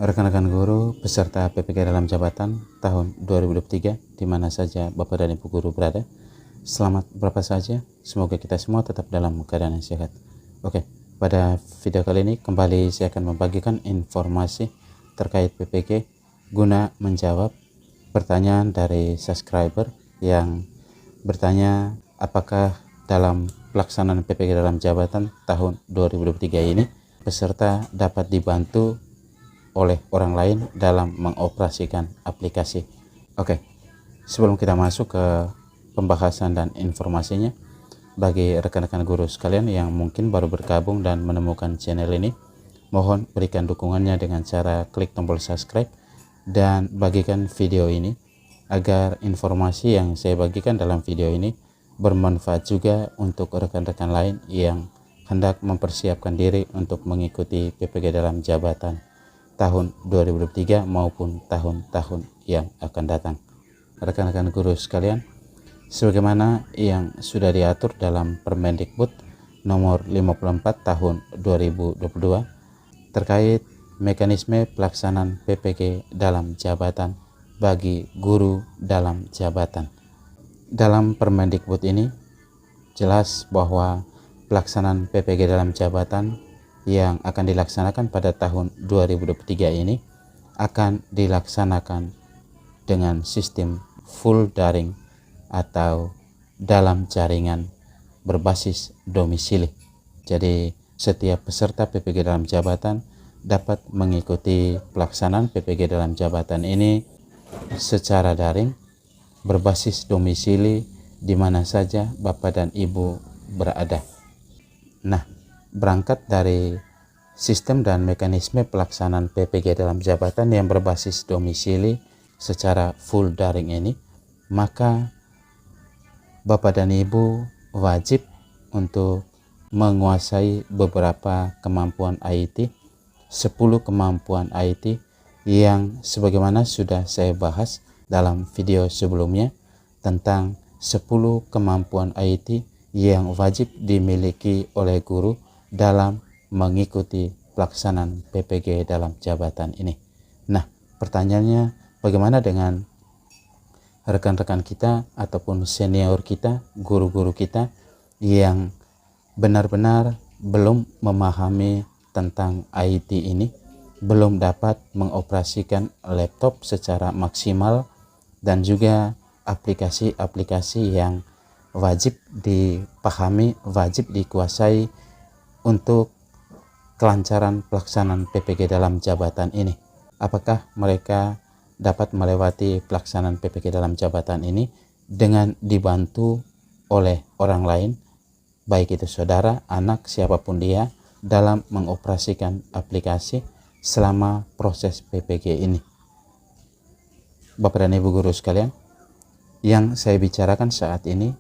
Rekan-rekan guru peserta PPG dalam jabatan tahun 2023 di mana saja Bapak dan Ibu guru berada. Selamat berapa saja, semoga kita semua tetap dalam keadaan yang sehat. Oke, pada video kali ini kembali saya akan membagikan informasi terkait PPG guna menjawab pertanyaan dari subscriber yang bertanya apakah dalam pelaksanaan PPG dalam jabatan tahun 2023 ini peserta dapat dibantu oleh orang lain dalam mengoperasikan aplikasi. Oke, sebelum kita masuk ke pembahasan dan informasinya, bagi rekan-rekan guru sekalian yang mungkin baru bergabung dan menemukan channel ini, mohon berikan dukungannya dengan cara klik tombol subscribe dan bagikan video ini agar informasi yang saya bagikan dalam video ini bermanfaat juga untuk rekan-rekan lain yang hendak mempersiapkan diri untuk mengikuti PPG dalam jabatan tahun 2023 maupun tahun-tahun yang akan datang. Rekan-rekan guru sekalian, sebagaimana yang sudah diatur dalam Permendikbud nomor 54 tahun 2022 terkait mekanisme pelaksanaan PPG dalam jabatan bagi guru dalam jabatan. Dalam Permendikbud ini jelas bahwa pelaksanaan PPG dalam jabatan yang akan dilaksanakan pada tahun 2023 ini akan dilaksanakan dengan sistem full daring atau dalam jaringan berbasis domisili. Jadi setiap peserta PPG dalam jabatan dapat mengikuti pelaksanaan PPG dalam jabatan ini secara daring berbasis domisili di mana saja Bapak dan Ibu berada. Nah, berangkat dari sistem dan mekanisme pelaksanaan PPG dalam jabatan yang berbasis domisili secara full daring ini, maka Bapak dan Ibu wajib untuk menguasai beberapa kemampuan IT, 10 kemampuan IT yang sebagaimana sudah saya bahas dalam video sebelumnya tentang 10 kemampuan IT yang wajib dimiliki oleh guru dalam mengikuti pelaksanaan PPG dalam jabatan ini. Nah, pertanyaannya bagaimana dengan rekan-rekan kita ataupun senior kita, guru-guru kita yang benar-benar belum memahami tentang IT ini, belum dapat mengoperasikan laptop secara maksimal dan juga aplikasi-aplikasi yang wajib dipahami, wajib dikuasai untuk kelancaran pelaksanaan PPG dalam jabatan ini. Apakah mereka dapat melewati pelaksanaan PPG dalam jabatan ini dengan dibantu oleh orang lain, baik itu saudara, anak, siapapun dia, dalam mengoperasikan aplikasi selama proses PPG ini? Bapak dan Ibu guru sekalian, yang saya bicarakan saat ini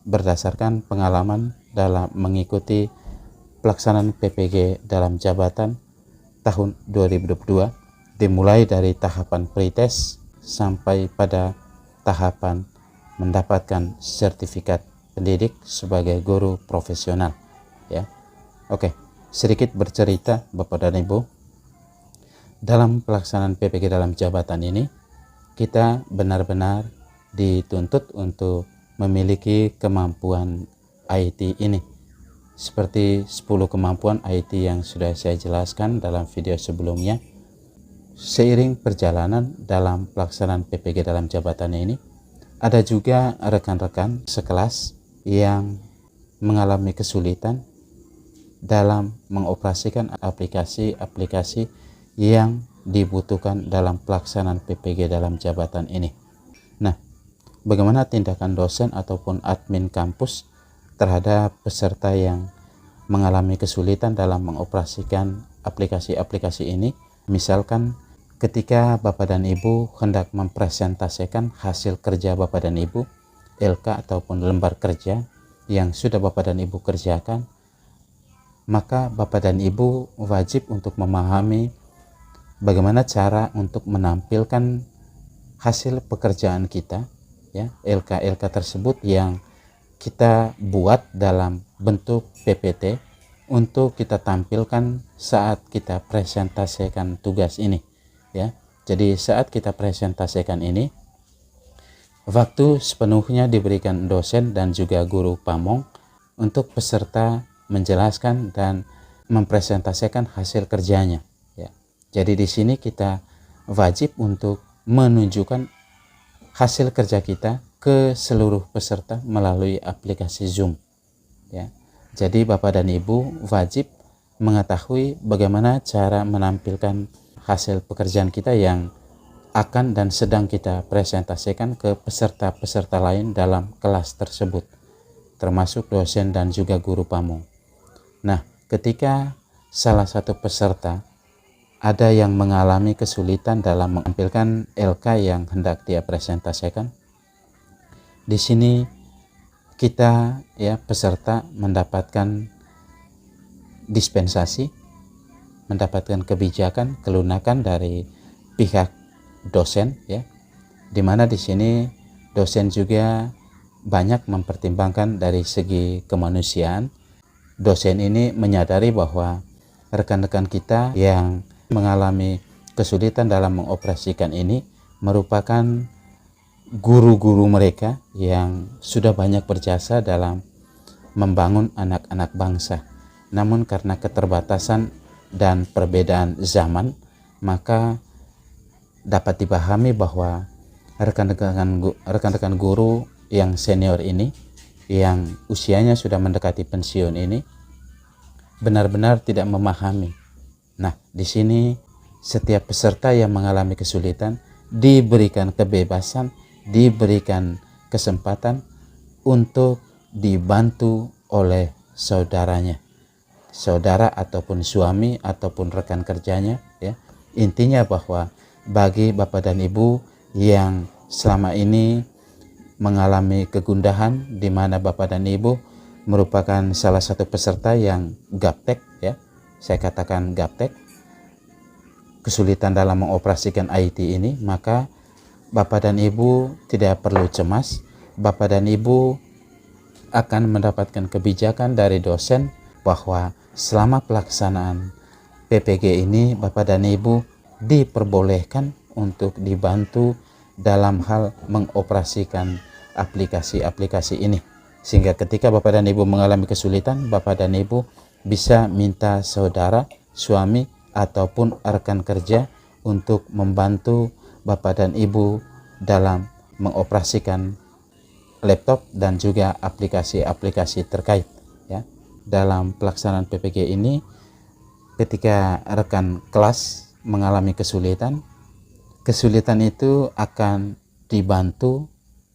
berdasarkan pengalaman dalam mengikuti pelaksanaan PPG dalam jabatan tahun 2022, dimulai dari tahapan pretest sampai pada tahapan mendapatkan sertifikat pendidik sebagai guru profesional, ya. Oke, sedikit bercerita Bapak dan Ibu, dalam pelaksanaan PPG dalam jabatan ini kita benar-benar dituntut untuk memiliki kemampuan IT ini, seperti 10 kemampuan IT yang sudah saya jelaskan dalam video sebelumnya. Seiring perjalanan dalam pelaksanaan PPG dalam jabatan ini, ada juga rekan-rekan sekelas yang mengalami kesulitan dalam mengoperasikan aplikasi-aplikasi yang dibutuhkan dalam pelaksanaan PPG dalam jabatan ini. Nah, bagaimana tindakan dosen ataupun admin kampus terhadap peserta yang mengalami kesulitan dalam mengoperasikan aplikasi-aplikasi ini? Misalkan ketika Bapak dan Ibu hendak mempresentasikan hasil kerja Bapak dan Ibu, LK ataupun lembar kerja yang sudah Bapak dan Ibu kerjakan, maka Bapak dan Ibu wajib untuk memahami bagaimana cara untuk menampilkan hasil pekerjaan kita, ya, LK-LK tersebut yang kita buat dalam bentuk PPT untuk kita tampilkan saat kita presentasikan tugas ini. ya. Jadi saat kita presentasikan ini, waktu sepenuhnya diberikan dosen dan juga guru pamong untuk peserta menjelaskan dan mempresentasikan hasil kerjanya, ya. Jadi di sini kita wajib untuk menunjukkan hasil kerja kita ke seluruh peserta melalui aplikasi Zoom, ya. Jadi Bapak dan Ibu wajib mengetahui bagaimana cara menampilkan hasil pekerjaan kita yang akan dan sedang kita presentasikan ke peserta-peserta lain dalam kelas tersebut, termasuk dosen dan juga guru pamong. Nah, ketika salah satu peserta ada yang mengalami kesulitan dalam menampilkan LK yang hendak dia presentasikan, di sini kita, ya, peserta mendapatkan dispensasi, mendapatkan kebijakan, kelunakan dari pihak dosen, ya, dimana di sini dosen juga banyak mempertimbangkan dari segi kemanusiaan. Dosen ini menyadari bahwa rekan-rekan kita yang mengalami kesulitan dalam mengoperasikan ini merupakan guru-guru mereka yang sudah banyak berjasa dalam membangun anak-anak bangsa. Namun karena keterbatasan dan perbedaan zaman, maka dapat dipahami bahwa rekan-rekan guru yang senior ini, yang usianya sudah mendekati pensiun ini, benar-benar tidak memahami. Nah, di sini setiap peserta yang mengalami kesulitan diberikan kebebasan, diberikan kesempatan untuk dibantu oleh saudaranya, saudara ataupun suami ataupun rekan kerjanya, ya. Intinya bahwa bagi Bapak dan Ibu yang selama ini mengalami kegundahan, di mana Bapak dan Ibu merupakan salah satu peserta yang gaptek, ya, saya katakan gaptek, kesulitan dalam mengoperasikan IT ini, maka Bapak dan Ibu tidak perlu cemas. Bapak dan Ibu akan mendapatkan kebijakan dari dosen bahwa selama pelaksanaan PPG ini Bapak dan Ibu diperbolehkan untuk dibantu dalam hal mengoperasikan aplikasi-aplikasi ini, sehingga ketika Bapak dan Ibu mengalami kesulitan, Bapak dan Ibu bisa minta saudara, suami ataupun rekan kerja untuk membantu Bapak dan Ibu dalam mengoperasikan laptop dan juga aplikasi-aplikasi terkait, ya. Dalam pelaksanaan PPG ini, ketika rekan kelas mengalami kesulitan itu akan dibantu,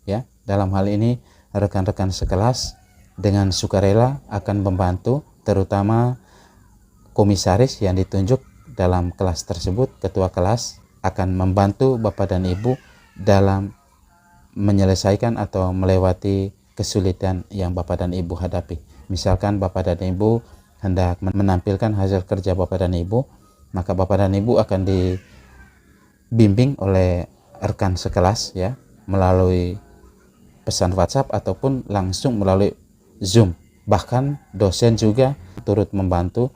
ya. Dalam hal ini rekan-rekan sekelas dengan sukarela akan membantu, terutama komisaris yang ditunjuk dalam kelas tersebut, ketua kelas akan membantu Bapak dan Ibu dalam menyelesaikan atau melewati kesulitan yang Bapak dan Ibu hadapi. Misalkan Bapak dan Ibu hendak menampilkan hasil kerja Bapak dan Ibu, maka Bapak dan Ibu akan dibimbing oleh rekan sekelas, ya, melalui pesan WhatsApp ataupun langsung melalui Zoom. Bahkan dosen juga turut membantu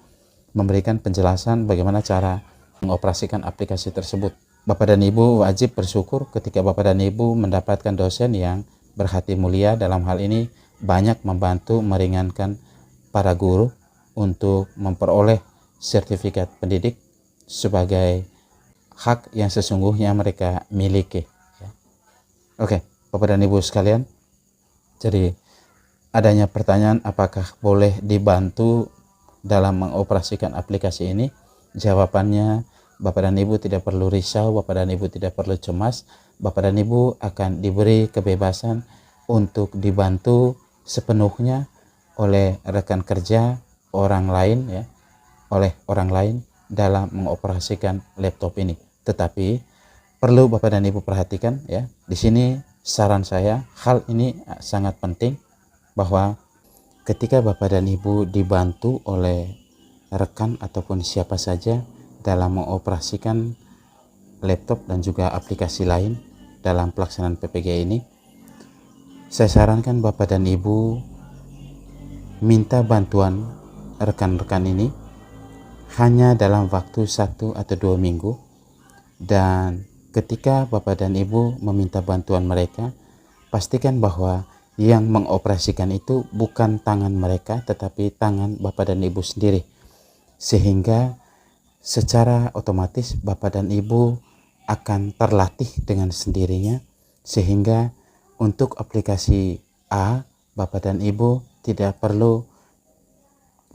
memberikan penjelasan bagaimana cara mengoperasikan aplikasi tersebut. Bapak dan Ibu wajib bersyukur ketika Bapak dan Ibu mendapatkan dosen yang berhati mulia, dalam hal ini banyak membantu meringankan para guru untuk memperoleh sertifikat pendidik sebagai hak yang sesungguhnya mereka miliki, ya. Oke, Bapak dan Ibu sekalian, jadi adanya pertanyaan apakah boleh dibantu dalam mengoperasikan aplikasi ini? Jawabannya, Bapak dan Ibu tidak perlu risau, Bapak dan Ibu tidak perlu cemas. Bapak dan Ibu akan diberi kebebasan untuk dibantu sepenuhnya oleh rekan kerja orang lain, ya, oleh orang lain dalam mengoperasikan laptop ini. Tetapi perlu Bapak dan Ibu perhatikan, ya, di sini saran saya, hal ini sangat penting, bahwa ketika Bapak dan Ibu dibantu oleh rekan ataupun siapa saja dalam mengoperasikan laptop dan juga aplikasi lain dalam pelaksanaan PPG ini, saya sarankan Bapak dan Ibu minta bantuan rekan-rekan ini hanya dalam waktu 1 atau 2 minggu, Dan ketika Bapak dan Ibu meminta bantuan mereka, pastikan bahwa yang mengoperasikan itu bukan tangan mereka, tetapi tangan Bapak dan Ibu sendiri. Sehingga secara otomatis Bapak dan Ibu akan terlatih dengan sendirinya, sehingga untuk aplikasi A, Bapak dan Ibu tidak perlu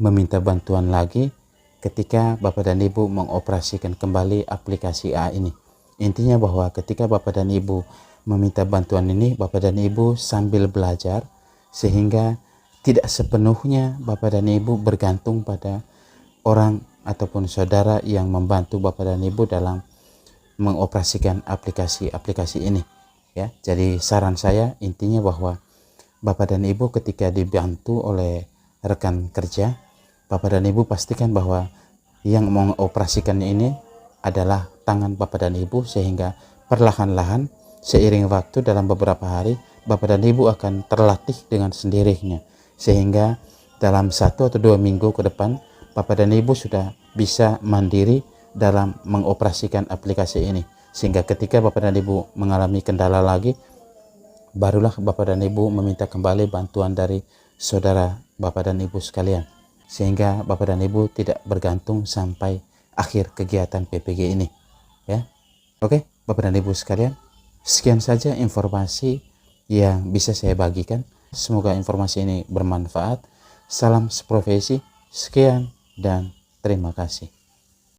meminta bantuan lagi ketika Bapak dan Ibu mengoperasikan kembali aplikasi A ini. Intinya bahwa ketika Bapak dan Ibu meminta bantuan ini, Bapak dan Ibu sambil belajar, sehingga tidak sepenuhnya Bapak dan Ibu bergantung pada orang ataupun saudara yang membantu Bapak dan Ibu dalam mengoperasikan aplikasi-aplikasi ini. Ya, jadi saran saya intinya bahwa Bapak dan Ibu ketika dibantu oleh rekan kerja, Bapak dan Ibu pastikan bahwa yang mengoperasikannya ini adalah tangan Bapak dan Ibu, sehingga perlahan-lahan seiring waktu dalam beberapa hari Bapak dan Ibu akan terlatih dengan sendirinya, sehingga dalam 1 atau 2 minggu ke depan Bapak dan Ibu sudah bisa mandiri dalam mengoperasikan aplikasi ini, sehingga ketika Bapak dan Ibu mengalami kendala lagi, barulah Bapak dan Ibu meminta kembali bantuan dari saudara Bapak dan Ibu sekalian, sehingga Bapak dan Ibu tidak bergantung sampai akhir kegiatan PPG ini. Ya, oke Bapak dan Ibu sekalian, sekian saja informasi yang bisa saya bagikan. Semoga informasi ini bermanfaat. Salam seprofesi, sekian dan terima kasih.